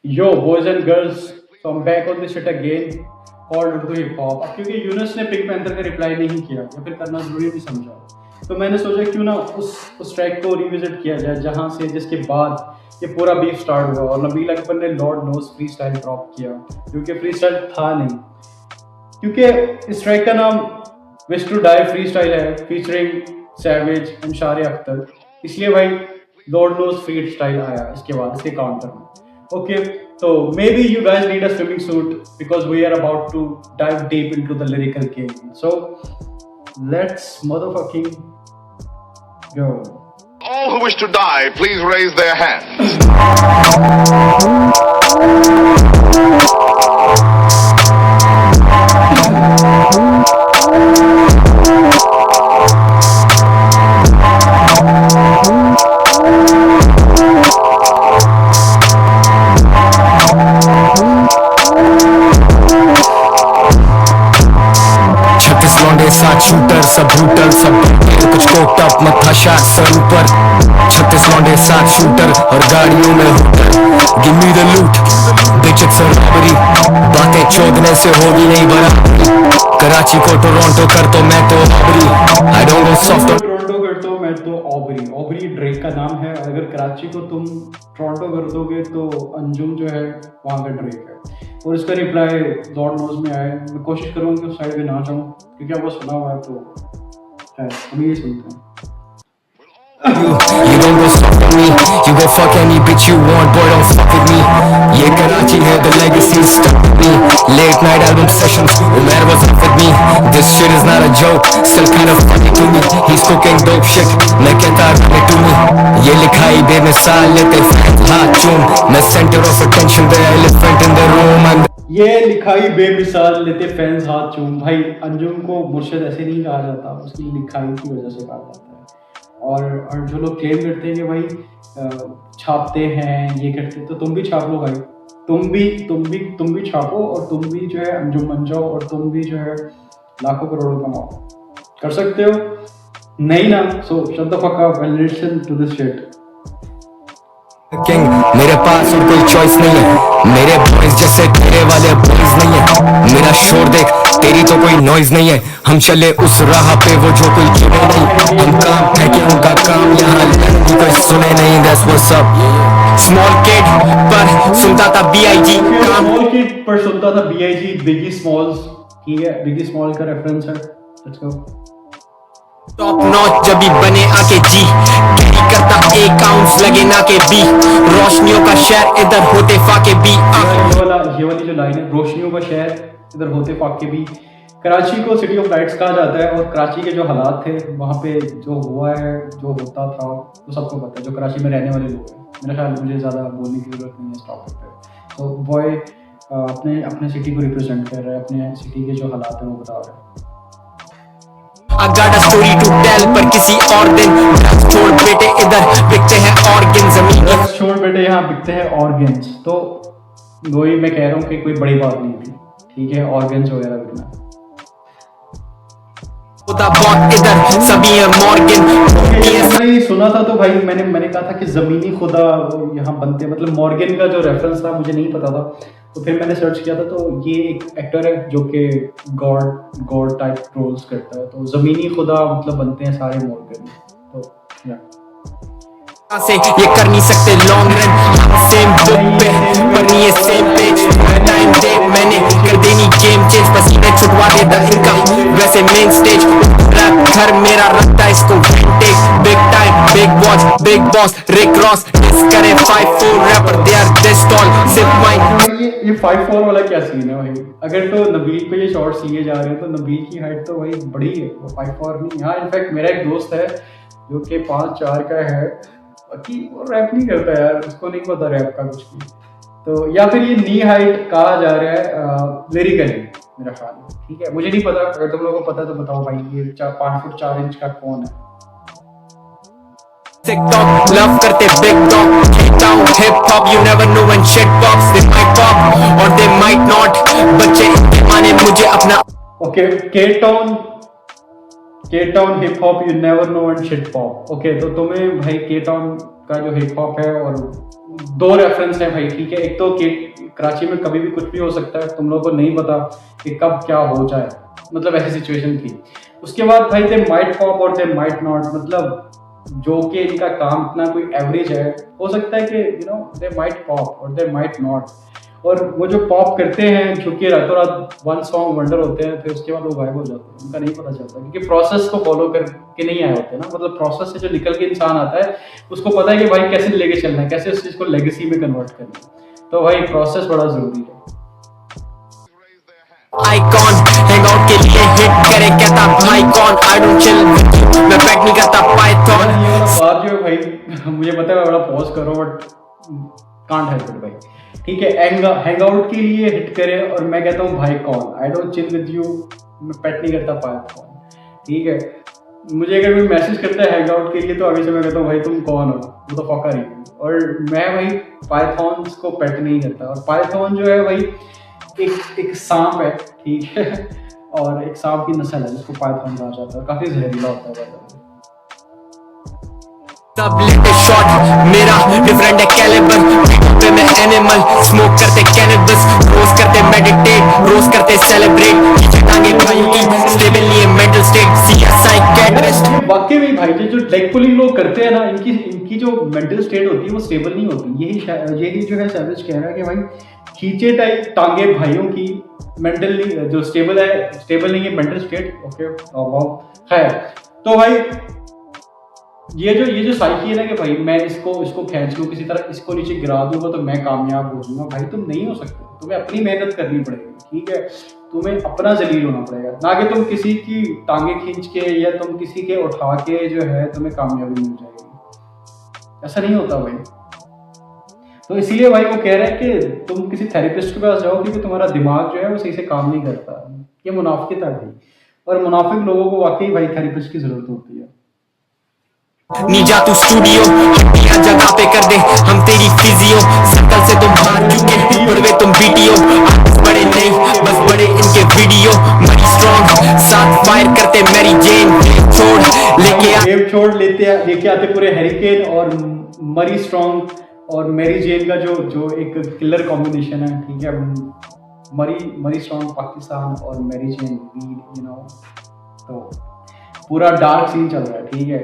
Yo, boys and girls, so I'm back on this shit again, called Urdu Hip Hop. अब क्योंकि यूनस ने pink panther का reply नहीं किया या फिर करना ज़रूरी नहीं समझा, तो मैंने सोचा क्यों ना उस ट्रैक को रिविजिट किया जाए जहाँ से जिसके बाद ये पूरा बीफ स्टार्ट हुआ और नबील अकबर ने Lord knows free style drop किया, क्योंकि फ्री स्टाइल था नहीं, क्योंकि इस ट्रैक का नाम wish to die free style है, featuring Savage and Shareh Akhtar, इसलिए भाई लॉर्ड नोज फ्री स्टाइल आया इसके बाद इसके काउंटर में. Okay, so maybe you guys need a swimming suit because we are about to dive deep into the lyrical game. So let's motherfucking go. All who wish to die, please raise their hands. सात shooter सब brutal सब कुछ cocked up मत्था शाक sir ऊपर 36 लौंडे 7 shooter और गाड़ियों में होटल गिव मी द लूट बिच इट्स अ रॉबरी बातें चोदने से होगी नहीं बराबरी कराची को टोरंटो कर तो मैं तो Aubrey I don't go soft Toronto कर तो मैं तो ऑबरी ड्रेक का नाम है. अगर कराची को तुम टोरंटो कर दोगे तो अंजुम जो है वहाँ का ड्रेक है. और इसका रिप्लाई लॉर्ड नोज में आया. मैं कोशिश करूँगा कि उस साइड पे ना जाऊँ क्योंकि आपको सुना हुआ है, तो है हम ये सुनते हैं. You don't go fuck with me. You go fuck any bitch you want, boy don't fuck with me. ये कराची है, the legacy is stuck with me. Late night album sessions, Umair was up with me. This shit is not a joke, still kind of funny to me. He's cooking dope shit, मैं कहता run it to me. ये लिखाई बेमिसाल लेते हाथ चूम. मैं center of attention, the elephant in the room. ये लिखाई बेमिसाल लेते फैंस हाथ चूम. भाई अंजुम को मुर्शिद ऐसे नहीं कहा जाता, उसकी लिखाई की वजह से कहा जाता है. और जो लोग क्लेम करते हैं कि भाई छापते हैं ये करते हैं, तो तुम भी छाप लो भाई. तुम भी छापो और तुम भी जो है अंजुम बन जाओ और तुम भी जो है लाखों करोड़ों कमाओ. कर सकते हो नहीं ना? So shut the fuck up and listen to this shit. King मेरे पास और कोई चॉइस नहीं है. मेरे बॉयज जैसे तेरे वाले बॉयज नहीं है. मेरा शोर देख तेरी तो कोई नॉइज नहीं है. हम चले उस राह पे वो जो कोई चुने नहीं. हम काम है कि उनका काम यहाँ भी कोई सुने नहीं. That's what's up. Small kid पर सुनता था B.I.G. स्मॉल किड पर सुनता था B.I.G. बिगी स्मॉल्स. ठीक है, बिगी स्मॉल का रेफरेंस है. Let's go. टॉप नॉच जब भी बने आके जी कैरी करता एक आउंस लगे ना के बी. रोशनियों का शहर इधर होते फाके बी. ये वाली जो लाइन है, रोशनियों का शहर इधर होते फाके भी. कराची को सिटी ऑफ लाइट्स कहा जाता है और कराची के जो हालात थे वहाँ पे जो हुआ है जो होता था वो सबको पता है जो कराची में रहने वाले लोग हैं. मेरा ख्याल मुझे ज़्यादा बोलने की जरूरत नहीं है इस टॉपिक पे. तो बॉय अपने सिटी को रिप्रेजेंट कर रहा है, अपने सिटी के जो हालात हैं वो बता रहा है. I got a story to tell पर किसी और दिन. छोड़ बेटे इधर बिकते हैं ऑर्गन जमीन. छोड़ बेटे यहाँ बिकते हैं ऑर्गन्स. तो वही मैं कह रहा हूँ कि कोई बड़ी बात नहीं थी. ठीक है, ऑर्गन्स वगैरह बिकना. इधर सभी मॉर्गन मैंने सुना था तो भाई मैंने कहा था कि जमीनी खुदा यहाँ बनते हैं. मतलब मॉर्गन का जो रेफरेंस था मुझे नहीं पता था, तो फिर मैंने सर्च किया था. तो ये एक एक्टर है जो कि गॉड टाइप रोल्स करता है. तो जमीनी खुदा मतलब बनते हैं सारे मॉर्गन. तो या से ये कर नहीं सकते लॉन्ग रन सेम बुक पे पर नहीं है सेम पेज. टाइम दे मैंने कर देनी गेम चेंज. पसीने छुटवा देता इनका वैसे मेन स्टेज. रैप घर मेरा रखता इसको vintage. Big time big watch big boss Rick Ross diss करे 5-4 rapper they are this tall sip mind. ये 5'4" वाला क्या सीन है भाई? अगर तो नबील पे ये शॉर्ट्स लिए जा रहे हैं तो नबील की हाइट तो भाई बड़ी है, वो 5'4" नहीं. हाँ, इनफैक्ट मेरा एक दोस्त है जो कि 5'4" का है, बाकी वो रैप नहीं करता यार, उसको नहीं पता रैप का कुछ भी. तो या फिर ये नी हाइट कहा जा रहा है लिरिकली मेरा ख्याल. ठीक है, मुझे नहीं पता. अगर तुम लोगों को पता है तो बताओ भाई, ये 5 फुट 4 इंच का कौन है? TikTok लव करते big talk town hip hop. You never know when shit pops. They might pop और दे माइट नॉट. बच्चे माने मुझे अपना. ओके, के town hip hop you never know and shit pop. Okay, तो तुम्हें भाई के टाउन का जो हिप हॉप है और दो रेफरेंस है भाई, ठीक है। एक तो कि कराची में कभी भी कुछ भी हो सकता है, तुम लोगों को नहीं पता कि कब क्या हो जाए, मतलब ऐसी सिचुएशन थी। उसके बाद भाई दे माइट पॉप और दे माइट नॉट, मतलब जो कि इनका काम इतना कोई एवरेज है, हो सकता है कि you know they might pop और दे माइट नॉट। और वो जो पॉप करते हैं, जो कि रातों रात वन सॉन्ग वंडर होते हैं, फिर उसके बाद वो गायब हो जाते हैं, उनका नहीं पता चलता, क्योंकि प्रोसेस को फॉलो करके नहीं आए होते ना। मतलब प्रोसेस से जो निकल के इंसान आता है, उसको पता है कि भाई कैसे लेके चलना है, कैसे उस चीज़ को लेगेसी में कन्वर्ट करना है। तो भाई प्रोसेस बड़ा जरूरी है। आइकॉन हैंगआउट के लिए हिट करे कहता भाई कौन, I don't chill with you, मैं बैक नहीं करता पाइथन। ये वाला बात जो है भाई, मुझे पता है मैं बड़ा पॉज करो, बट कांट हेल्प इट भाई, ठीक है। हैंग आउट के लिए हिट करे और मैं कहता हूँ भाई कौन, I don't chill with you, मैं पेट नहीं करता पाइथन, ठीक है। मुझे अगर कोई मैसेज करता है हैंग आउट के लिए, तो आगे से मैं कहता हूँ भाई तुम कौन हो, वो तो फका रही हो। और मैं भाई पाइथॉन्स को पेट नहीं करता। और पाइथॉन जो है भाई एक सांप है, ठीक है, और एक सांप की नस्ल है जिसको पाइथॉन कहा जाता है, काफी जहरीला होता है भाई। सब लेते शॉट, मेरा डिफरेंट है कैलिबर, पे मैं एनिमल, स्मोक करते कैनबिस, रोज करते मेडिटेट, रोज करते सेलिब्रेट, पीछे टांगे भाइयों की स्टेबल नहीं है मेंटल स्टेट, सीएसआई कैटरिस्ट। वाकई में भाई जो लेग पुलिंग लोग करते हैं ना, इनकी जो मेंटल स्टेट होती है वो स्टेबल नहीं होती। यही जो है सैविज कह रहा है कि भाई खींचे टाइप टांगे भाइयों की मेंटल नहीं, जो स्टेबल नहीं है मेंटल स्टेट। ओके खैर, तो भाई ये जो साइकी है ना कि भाई मैं इसको खींच लूँ किसी तरह, इसको नीचे गिरा दूंगा तो मैं कामयाब हो जाऊंगा, भाई तुम नहीं हो सकते। तुम्हें अपनी मेहनत करनी पड़ेगी, ठीक है। तुम्हें अपना जलील होना पड़ेगा, ना कि तुम किसी की टांगे खींच के या तुम किसी के उठा के जो है तुम्हें कामयाबी मिल जाएगी। ऐसा नहीं होता भाई। तो इसीलिए भाई वो कह रहे हैं कि तुम किसी थेरेपिस्ट के पास जाओ, क्योंकि तुम्हारा दिमाग जो है वो सही से काम नहीं करता। ये मुनाफिकत है भाई, और मुनाफिक लोगों को वाकई भाई थेरेपिस्ट की जरूरत होती है। नीजा तू स्टूडियो, हड्डियां जगह पे कर दे हम तेरी फिजियो, सर्कल से तुम हार चुके, उड़वे तुम वीडियो, बड़े नहीं बस बड़े इनके वीडियो, मरी स्ट्रॉन्ग साथ फायर करते मैरी जेन, छोड़ लेके आते पूरे हैरिकेन और मरी स्ट्रॉन्ग और मैरी जेन का जो एक किलर कॉम्बिनेशन है, ठीक है। मरी स्ट्रॉन्ग पाकिस्तान और Mary Jane weed, you know, तो पूरा डार्क सीन चल रहा है, ठीक है।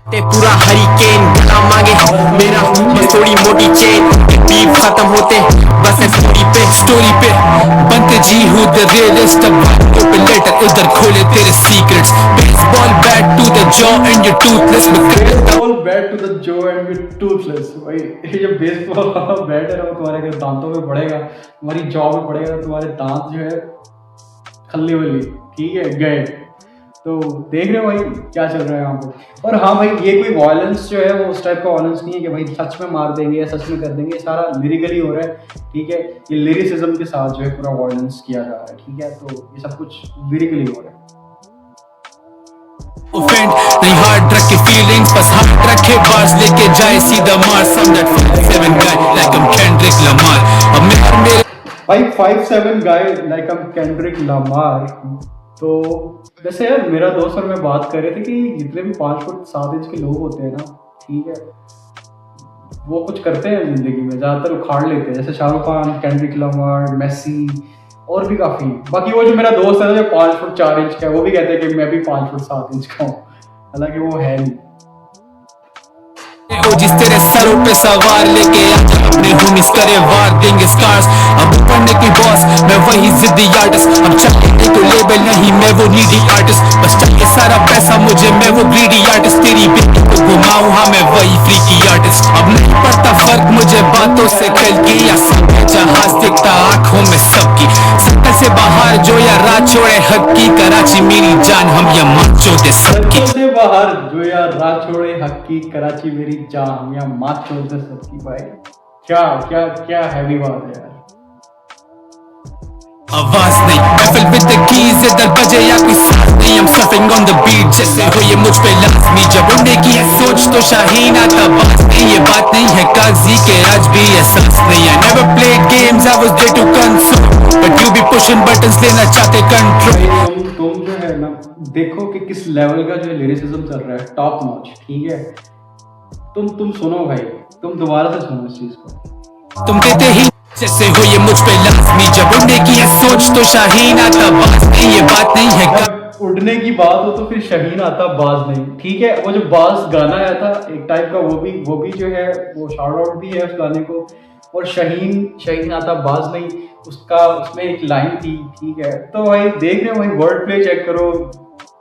ते पूरा हरिकेन गला मांगे मेरा, बस थोड़ी मोटी चेन, बीफ खत्म होते बस स्टोरी पे बनते जी हूँ द रियलिस्ट, अब ओपन लेटर इधर खोले तेरे secrets, baseball bat to the jaw and your toothless, baseball bat to the jaw and your toothless. भाई ये जो बेसबॉल वाला बैट है ना, वो तुम्हारे दांतों में पड़ेगा, तुम्हारी जॉ में पड़ेगा, तुम्हारे दांत जो है खल्ली वल्ली, ठीक है, गए। तो देख रहे हो भाई क्या चल रहा है यहाँ पे। और हाँ भाई, ये कोई वायलेंस जो है वो उस टाइप का वायलेंस नहीं है कि भाई सच में मार देंगे या सच में कर देंगे, सारा लिरिकली हो रहा है, ठीक है। ये लिरिसिज्म के साथ जो है पूरा वायलेंस किया जा रहा है, ठीक है। तो ये सब कुछ लिरिकली हो रहा है। ऑफेंड नहीं हार्ड रखे फीलिंग्स, बस हार्ड रखे बार्स लेके जाए सीधा मार, some that 57 guy like I'm Kendrick Lamar, अब मेरे भाई 57 guy like I'm Kendrick Lamar। तो वैसे यार मेरा दोस्त और मैं बात कर रहे थे कि जितने भी 5 फुट 7 इंच के लोग होते हैं ना, ठीक है, वो कुछ करते हैं जिंदगी में, ज्यादातर उखाड़ लेते हैं, जैसे Shahrukh Khan, Kendrick Lamar, Messi और भी काफी। बाकी वो जो मेरा दोस्त है ना जो 5 फुट 4 इंच का है, वो भी कहते हैं कि मैं भी 5 फुट 7 इंच का हूँ, हालांकि वो है नहीं। जिस तेरे सरों पे सवार लेके आजा अपने होमिस करे वार देंगे स्टार्स, अब पढ़ने की बॉस मैं वही जिद्दी आर्टिस्ट, अब चाहिए तो लेबल नहीं मैं वो नीडी आर्टिस्ट, बस चाहिए सारा पैसा मुझे मैं वो ग्रीडी आर्टिस्ट, तेरी बेटी को घुमाऊं हाँ मैं वही फ्रीकी आर्टिस्ट, अब नहीं पड़ता फर्क मुझे बातों से कल की या सब जहाज दिखता आंखों में सबकी, सर्कल से बाहर जो या रात छोड़े हक की, कराची मेरी जान हम या मात छोड़े सबकी, से बाहर जो यार रात छोड़े हक की, कराची मेरी जान हम या मात छोड़े सबकी। भाई क्या क्या क्या हैवी बात है यार। आवाज नहीं एफएल विद द कीज, इधर बजे या कोई साथ नहीं, I'm surfing on the beat जैसे हो ये मुझ पे लाजमी, जब उड़ने की है सोच तो शाहीन आता बात नहीं, ये बात नहीं है कागजी के आज भी एहसास नहीं, I never played games I was there to console but you be pushing buttons लेना चाहते कंट्रोल। तुम जो है ना देखो कि किस लेवल का जो लिरिसिज्म चल रहा है, टॉप नॉच, ठीक है। तुम सुनो भाई, तुम दोबारा से सुनो इस चीज को। तुम देते ही जैसे हो ये मुझ पे लाजमी, जब उड़ने की है सोच तो शाहीन आता बाज नहीं, ये बात नहीं है जब उड़ने की बात हो तो फिर शाहीन आता बाज नहीं। ठीक है, वो जो बाज गाना आया था एक टाइप का, वो भी जो है वो शाउट आउट भी है उस गाने को। और शाहीन आता बाज नहीं, उसका उसमें एक लाइन थी। ठीक है, तो भाई देख रहे हो भाई, वर्ड प्ले चेक करो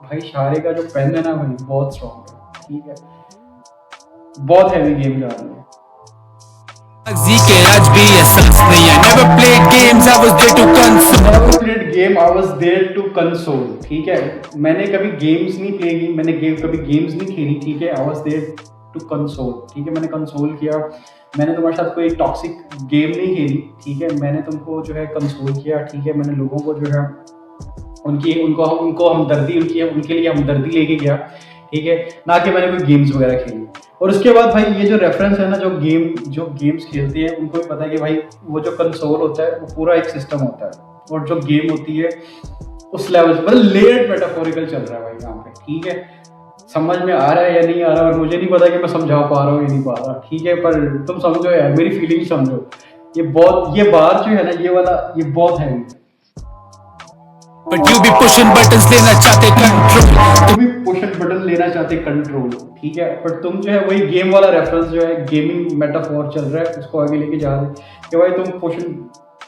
भाई। शारे का जो पेन है ना भाई, बहुत स्ट्रॉन्ग है। ठीक है, बहुत हैवी गेम जा रही है। जी के आज भी एहसास नहीं है। Never played games, I was there to console. Never played game, I was there to console. ठीक है, मैंने कभी गेम्स नहीं प्ले की, मैंने कभी गेम्स नहीं खेली। ठीक है, I was there to console. ठीक है, मैंने कंसोल किया। मैंने तुम्हारे साथ कोई टॉक्सिक गेम नहीं खेली। ठीक है, मैंने तुमको जो है कंसोल किया। ठीक है, मैंने लोगों को जो है उनको हमदर्दी उनके लिए हमदर्दी लेके गया। ठीक है, ना कि मैंने कोई गेम्स वगैरह खेली। और उसके बाद भाई ये जो रेफरेंस है ना, जो गेम्स खेलते हैं उनको भी पता है कि भाई वो जो कंसोल होता है वो पूरा एक सिस्टम होता है, और जो गेम होती है उस लेवल से मतलब लेयर्ड मेटाफोरिकल चल रहा है भाई यहाँ पे। ठीक है, समझ में आ रहा है या नहीं आ रहा, और मुझे नहीं पता कि मैं समझा पा रहा हूँ या नहीं पा रहा। ठीक है, पर तुम समझो यार, मेरी फीलिंग समझो। ये बार जो है ना, ये वाला ये बहुत है। But you be pushing buttons, लेना चाहते कंट्रोल, तुम भी पुश बटन लेना चाहते कंट्रोल। ठीक है, पर तुम जो है वही गेम वाला रेफरेंस जो है गेमिंग मेटाफोर चल रहा है, उसको आगे लेके जा रहे हैं कि भाई तुम पुश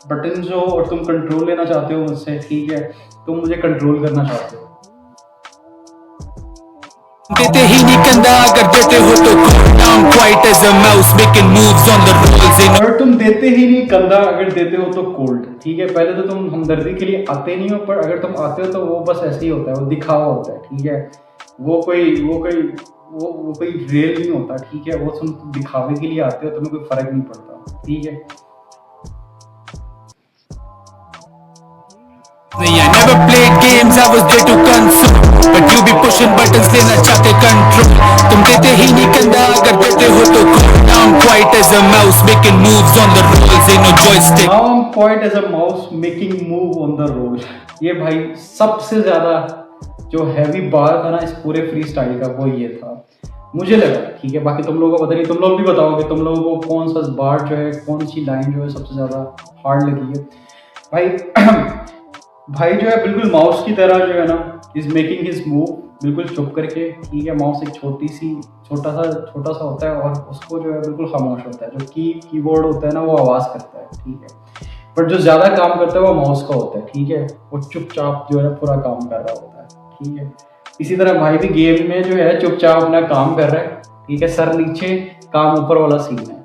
बटन हो और तुम कंट्रोल लेना चाहते हो मुझसे। ठीक है, तुम मुझे कंट्रोल करना चाहते हो। देते ही नहीं कंधा, अगर देते हो तो cool down quiet as a mouse making moves on the rolls in. और तुम देते ही नहीं कंधा, अगर देते हो तो कोल्ड। ठीक है, पहले तो तुम हमदर्दी के लिए आते नहीं हो, पर अगर तुम आते हो तो वो बस ऐसे ही होता है, वो दिखावा होता है। ठीक है, वो कोई रियल नहीं होता। ठीक है, वो तुम दिखावे के लिए आते हो, तुम्हें कोई फर्क नहीं पड़ता। ठीक है, I never played games, I was there to console. But you be pushing buttons, लेना चाहते कंट्रोल, तुम देते ही नहीं कंधा, अगर देते हो तो cool down quiet as a mouse making moves on the rolls in a joystick. Now I'm quiet as a mouse making move on the roll. ये भाई सबसे ज्यादा जो हैवी बार था ना इस पूरे फ्री स्टाइल का, वो ये था मुझे लगा। ठीक है, बाकी तुम लोगों को पता नहीं, तुम लोग भी बताओगे तुम लोगों को कौन सा बार जो है, कौन सी लाइन जो है सबसे ज्यादा हार्ड लगी है। भाई भाई जो है बिल्कुल माउस की तरह जो है ना, इज मेकिंग हिज मूव बिल्कुल चुप करके। ठीक है, माउस एक छोटा सा होता है, और उसको जो है बिल्कुल खामोश होता है। जो कीबोर्ड होता है ना, वो आवाज़ करता है। ठीक है, पर जो ज़्यादा काम करता है वो माउस का होता है। ठीक है, वो चुपचाप जो है पूरा काम कर रहा होता है। ठीक है, इसी तरह भाई भी गेम में जो है चुपचाप अपना काम कर रहा है। ठीक है, सर नीचे काम ऊपर वाला सीन है।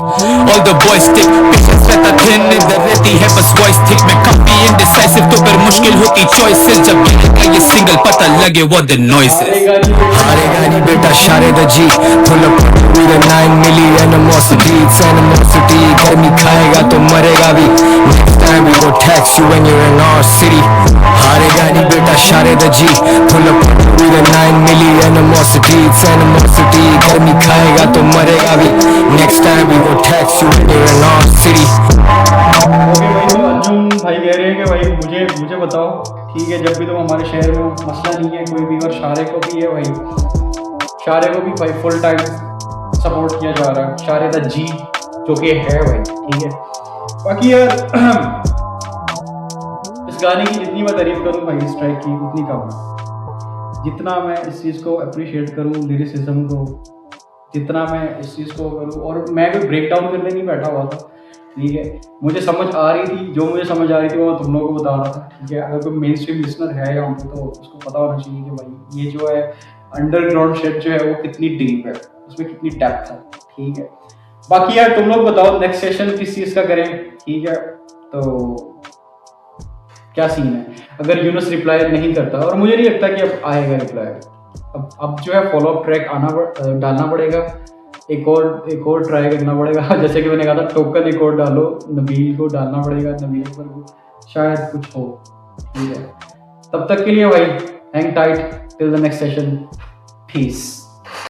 All the boys stick, patience रहता thin, इधर रहती है बस voice thick, मैं काफी indecisive तो फिर मुश्किल होती choices, जब गिरेगा ये single पता लगे what the noise is. हारेगा नहीं बेटा Shareh the G, pull up with a 9 milli animosity, it's animosity, गर्मी खाएगा तो मरेगा भी, next time we go tax you when you're in our city. हारेगा नहीं बेटा Shareh the G, pull up with a 9 milli animosity, it's animosity, गर्मी खाएगा तो मरेगा भी, next time we go tax you when you're in our city. Okay भाई, तो अर्जुन भाई कह रहे हैं कि भाई मुझे बताओ। ठीक है, जब भी तुम हमारे शहर में हो, मसला नहीं है कोई भी, और शारे को भी है भाई, शारे को भी भाई फुल टाइम सपोर्ट किया जा रहा है, शारे द जी जो कि है भाई। ठीक है, बाकी यार इस गाने की जितनी मैं तारीफ करूँ भाई इस ट्रैक की, उतनी कम है। जितना मैं इस चीज़ को अप्रिशिएट करूँ, लिरिसिज्म को, जितना मैं इस चीज़ को करूँ, और मैं कोई ब्रेक डाउन करने नहीं बैठा हुआ था। ठीक है, मुझे समझ आ रही थी, जो मुझे समझ आ रही थी वो मैं तुम लोगों को बता रहा था। ठीक है, अगर कोई मेन स्ट्रीम लिसनर है यहाँ पे तो उसको पता होना चाहिए कि भाई ये जो है अंडरग्राउंड शिट जो है वो कितनी डीप है, उसमें कितनी डेप्थ है। ठीक है, बाकी यार तुम लोग बताओ नेक्स्ट सेशन किस चीज़ का करें। ठीक है, तो क्या सीन है अगर यूनस रिप्लाई नहीं करता, और मुझे नहीं लगता कि अब आएगा रिप्लाई। अब जो है फॉलो अप ट्रैक डालना पड़ेगा, एक और ट्राई करना पड़ेगा। जैसे कि मैंने कहा था टोकन एक और डालो, नबील को डालना पड़ेगा, नबील पर को शायद कुछ हो। ठीक है, तब तक के लिए भाई hang tight till the next session, piece.